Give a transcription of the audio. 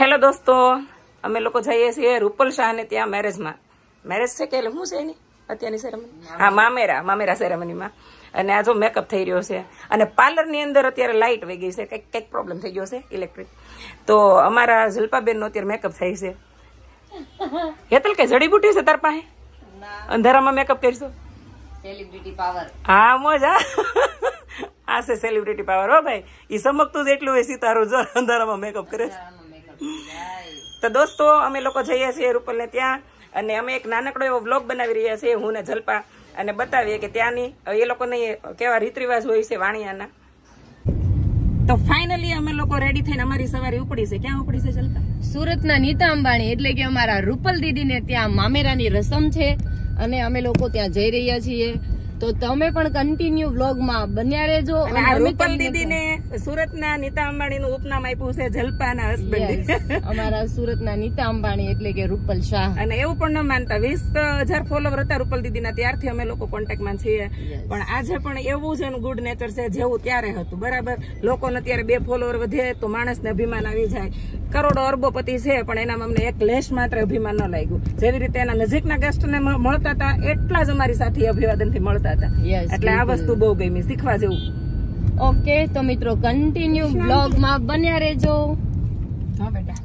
Hello દોસ્તો, અમે લોકો જઈએ છીએ રૂપલ શાહને ત્યાં મેરેજમાં. મેરેજ છે કે શું છે એની અત્યારની સેરેમની? હા, મામેરા સેરેમનીમાં. અને આ જો મેકઅપ થઈ રહ્યો છે અને પાર્લરની અંદર અત્યારે લાઇટ વહી ગઈ છે, કંઈક પ્રોબ્લેમ થઈ ગયો છે ઇલેક્ટ્રિક. તો અમારા જલ્પાબેનનો અત્યારે મેકઅપ થાય છે. હેતલ કે જડીબુટી છે તાર પાસે? અંધારામાં મેકઅપ કરશો? Celebrity power. હા મોજ. આ છે સેલિબ્રિટી પાવર. હો ભાઈ, ઈ સમકતું જ એટલું હોય સિતારું જો અંધારામાં મેકઅપ કરે છે. તો દોસ્તો, અમે લોકો જઈએ છીએ રૂપલને ત્યાં અને અમે એક નાનકડો એવો વ્લોગ બનાવી રહ્યા છીએ, હું ને જલ્પા, અને બતાવીએ કે ત્યાંની એ લોકોને કેવા રીત રિવાજ હોય છે વાણિયાના. તો ફાઇનલી અમે લોકો રેડી થઈને અમારી સવારી ઉપડી છે. ક્યાં ઉપડી છે જલ્પા? સુરતના નીતા અંબાણી એટલે કે અમારા રૂપલ દીદીને ત્યાં મામેરાની રસમ છે અને અમે લોકો ત્યાં જઈ રહ્યા છીએ. તો તમે પણ કન્ટિન્યુ વ્લોગમાં બન્યા રહેજો. અને રૂપલ દીદીને સુરતના નીતા અંબાણીનું ઉપનામ આપ્યું છે જલ્પાના હસબન્ડ. અમારા સુરતના નીતા અંબાણી એટલે કે રૂપલ શાહ. અને એવું પણ ન માનતા 20,000 ફોલોવર હતા રૂપલ દીદીના, ત્યારથી અમે લોકો કોન્ટેક્ટમાં છીએ. પણ આજે પણ એવું જ એનું ગુડ નેચર છે જેવું ત્યારે હતું. બરાબર, લોકોને અત્યારે 2 ફોલોવર વધે તો માણસને અભિમાન આવી જાય. કરોડો અરબોપતિ છે પણ એનામાં અમને એક લેશ માત્ર અભિમાન ન લાગ્યું. જેવી રીતે એના નજીકના ગેસ્ટને મળતા હતા એટલા જ અમારી સાથે અભિવાદનથી મળતા હતા. એટલે આ વસ્તુ બહુ ગમી, શીખવા જેવું. ઓકે, તો મિત્રો કન્ટિન્યુ બ્લોગમાં બન્યા રહેજો. હા બેટા.